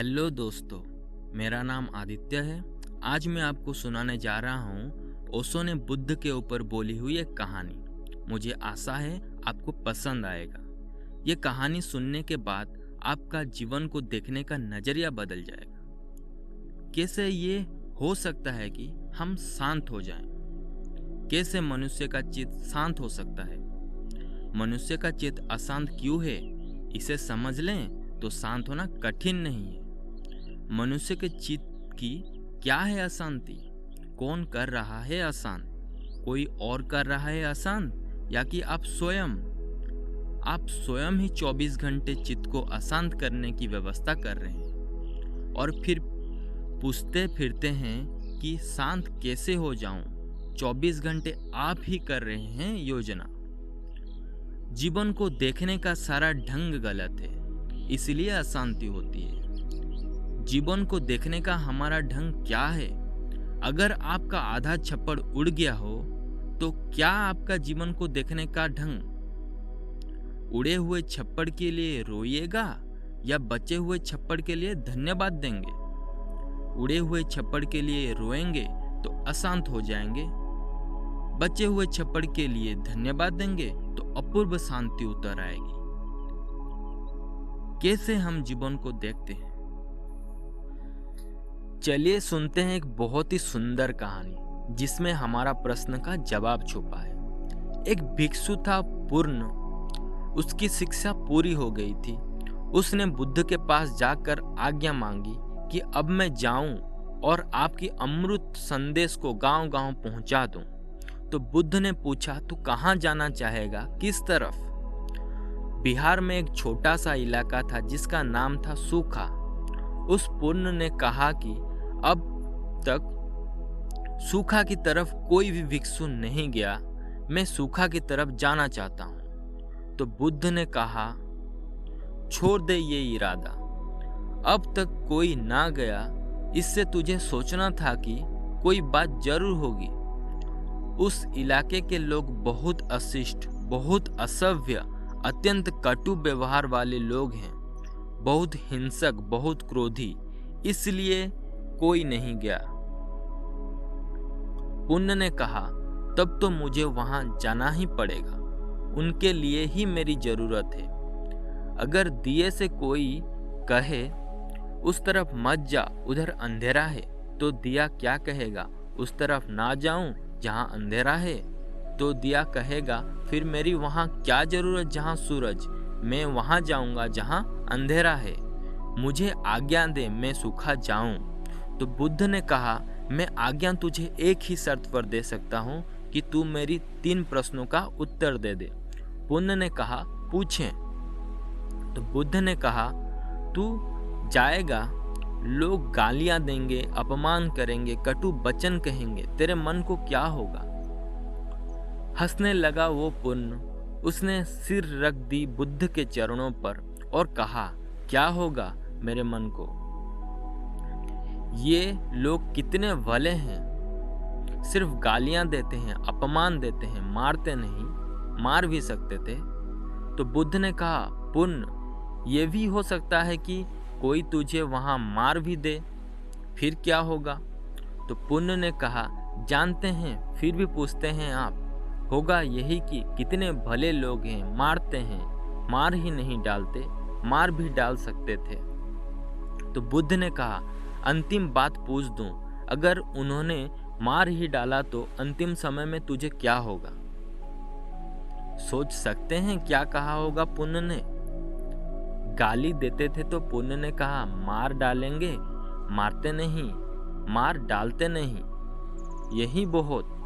Hello दोस्तों, मेरा नाम आदित्य है। आज मैं आपको सुनाने जा रहा हूँ ओशो ने बुद्ध के ऊपर बोली हुई एक कहानी। मुझे आशा है आपको पसंद आएगा। ये कहानी सुनने के बाद आपका जीवन को देखने का नजरिया बदल जाएगा। कैसे ये हो सकता है कि हम शांत हो जाएं? कैसे मनुष्य का चित्त शांत हो सकता है? मनुष्य का चित्त अशांत क्यों है, इसे समझ लें तो शांत होना कठिन नहीं है। मनुष्य के चित्त की क्या है अशांति? कौन कर रहा है अशांत? कोई और कर रहा है अशांत, या कि आप स्वयं? आप स्वयं ही 24 घंटे चित्त को अशांत करने की व्यवस्था कर रहे हैं और फिर पूछते फिरते हैं कि शांत कैसे हो जाऊं। 24 घंटे आप ही कर रहे हैं योजना। जीवन को देखने का सारा ढंग गलत है, इसलिए अशांति होती है। जीवन को देखने का हमारा ढंग क्या है? अगर आपका आधा छप्पड़ उड़ गया हो तो क्या आपका जीवन को देखने का ढंग? उड़े हुए छप्पड़ के लिए रोइएगा या बचे हुए छप्पड़ के लिए धन्यवाद देंगे? उड़े हुए छप्पड़ के लिए रोएंगे तो अशांत हो जाएंगे। बचे हुए छप्पड़ के लिए धन्यवाद देंगे तो अपूर्व शांति उतर आएगी। कैसे हम जीवन को देखते हैं? चलिए सुनते हैं एक बहुत ही सुंदर कहानी जिसमें हमारा प्रश्न का जवाब छुपा है। एक भिक्षु था पूर्ण। उसकी शिक्षा पूरी हो गई थी। उसने बुद्ध के पास जाकर आज्ञा मांगी कि अब मैं जाऊं और आपकी अमृत संदेश को गांव-गांव पहुंचा दूं। तो बुद्ध ने पूछा, तू कहां जाना चाहेगा, किस तरफ? बिहार में एक छोटा सा इलाका था जिसका नाम था सूखा। उस पूर्ण ने कहा कि अब तक सूखा की तरफ कोई भी भिक्षु नहीं गया, मैं सूखा की तरफ जाना चाहता हूं। तो बुद्ध ने कहा, छोड़ दे ये इरादा, अब तक कोई ना गया, इससे तुझे सोचना था कि कोई बात जरूर होगी। उस इलाके के लोग बहुत अशिष्ट, बहुत असभ्य, अत्यंत कटु व्यवहार वाले लोग हैं, बहुत हिंसक, बहुत क्रोधी, इसलिए कोई नहीं गया। पुण्य ने कहा, तब तो मुझे वहां जाना ही पड़ेगा, उनके लिए ही मेरी जरूरत है। अगर दिए से कोई कहे उस तरफ मत जा, उधर अंधेरा है, तो दिया क्या कहेगा, उस तरफ ना जाऊं जहां अंधेरा है? तो दिया कहेगा, फिर मेरी वहां क्या जरूरत जहां सूरज, मैं वहां जाऊंगा जहां अंधेरा है। मुझे आज्ञा दे, मैं सूखा जाऊं। तो बुद्ध ने कहा, मैं आज्ञा तुझे एक ही शर्त पर दे सकता हूं कि तू मेरी 3 प्रश्नों का उत्तर दे दे। पुण्य ने कहा, पूछें। तो बुद्ध ने कहा, तू जाएगा, लोग गालियां देंगे, अपमान करेंगे, कटु वचन कहेंगे, तेरे मन को क्या होगा? हंसने लगा वो पुण्य। उसने सिर रख दी बुद्ध के चरणों पर और कहा, क्या होगा मेरे मन को? ये लोग कितने भले हैं, सिर्फ गालियां देते हैं, अपमान देते हैं, मारते नहीं, मार भी सकते थे। तो बुद्ध ने कहा, पुण्य, ये भी हो सकता है कि कोई तुझे वहां मार भी दे, फिर क्या होगा? तो पुण्य ने कहा, जानते हैं, फिर भी पूछते हैं आप? होगा यही कि कितने भले लोग हैं, मारते हैं, मार ही नहीं डालते, मार भी डाल सकते थे। तो बुद्ध ने कहा, अंतिम बात पूछ दूं, अगर उन्होंने मार ही डाला तो अंतिम समय में तुझे क्या होगा? सोच सकते हैं क्या कहा होगा पुण्य ने? गाली देते थे तो पुण्य ने कहा, मार डालेंगे, मारते नहीं, मार डालते नहीं, यही बहुत।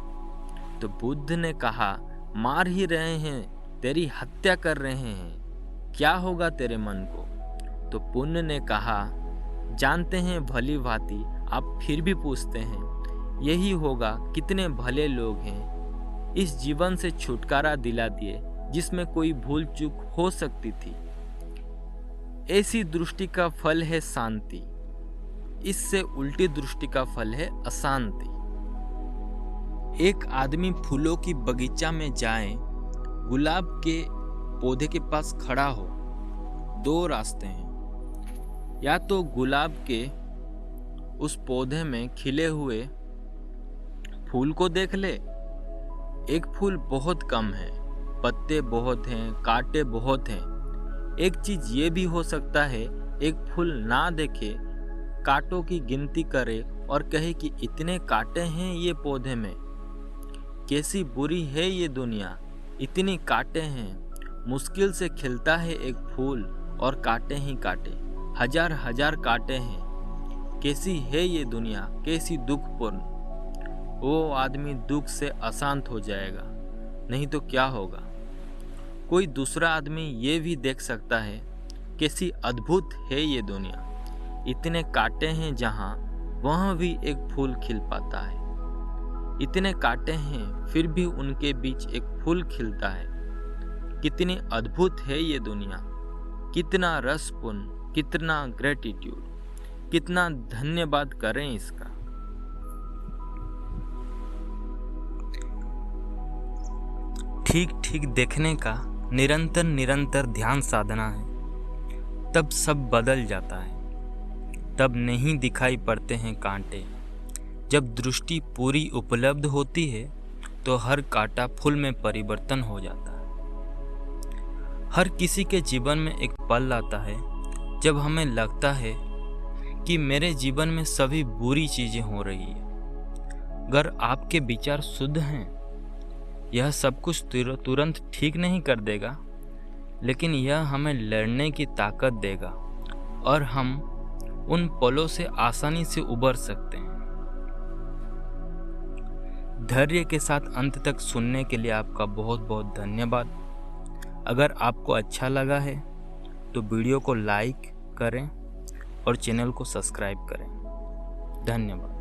तो बुद्ध ने कहा, मार ही रहे हैं, तेरी हत्या कर रहे हैं, क्या होगा तेरे मन को? तो पुण्य ने कहा, जानते हैं भली भांति, आप फिर भी पूछते हैं, यही होगा, कितने भले लोग हैं, इस जीवन से छुटकारा दिला दिए जिसमें कोई भूल चूक हो सकती थी। ऐसी दृष्टि का फल है शांति, इससे उल्टी दृष्टि का फल है अशांति। एक आदमी फूलों की बगीचा में जाए, गुलाब के पौधे के पास खड़ा हो। 2 रास्ते हैं, या तो गुलाब के उस पौधे में खिले हुए फूल को देख ले। एक फूल बहुत कम है, पत्ते बहुत हैं, कांटे बहुत हैं। एक चीज ये भी हो सकता है, एक फूल ना देखे, कांटों की गिनती करे और कहे कि इतने कांटे हैं ये पौधे में, कैसी बुरी है ये दुनिया, इतनी कांटे हैं। मुश्किल से खिलता है एक फूल और कांटे ही कांटे, हजार हजार कांटे हैं। कैसी है ये दुनिया, कैसी दुखपूर्ण। वो आदमी दुख से अशांत हो जाएगा, नहीं तो क्या होगा। कोई दूसरा आदमी ये भी देख सकता है, कैसी अद्भुत है ये दुनिया, इतने कांटे हैं जहाँ वहाँ भी एक फूल खिल पाता है। इतने कांटे हैं फिर भी उनके बीच एक फूल खिलता है। कितनी अद्भुत है ये दुनिया, कितना रसपूर्ण, कितना ग्रेटिट्यूड, कितना धन्यवाद करें इसका। ठीक ठीक देखने का निरंतर निरंतर ध्यान साधना है, तब सब बदल जाता है। तब नहीं दिखाई पड़ते हैं कांटे। जब दृष्टि पूरी उपलब्ध होती है तो हर कांटा फूल में परिवर्तन हो जाता है। हर किसी के जीवन में एक पल आता है जब हमें लगता है कि मेरे जीवन में सभी बुरी चीजें हो रही है। अगर आपके विचार शुद्ध हैं, यह सब कुछ तुरंत ठीक नहीं कर देगा, लेकिन यह हमें लड़ने की ताकत देगा और हम उन पलों से आसानी से उबर सकते हैं। धैर्य के साथ अंत तक सुनने के लिए आपका बहुत बहुत धन्यवाद। अगर आपको अच्छा लगा है तो वीडियो को लाइक करें और चैनल को सब्सक्राइब करें। धन्यवाद।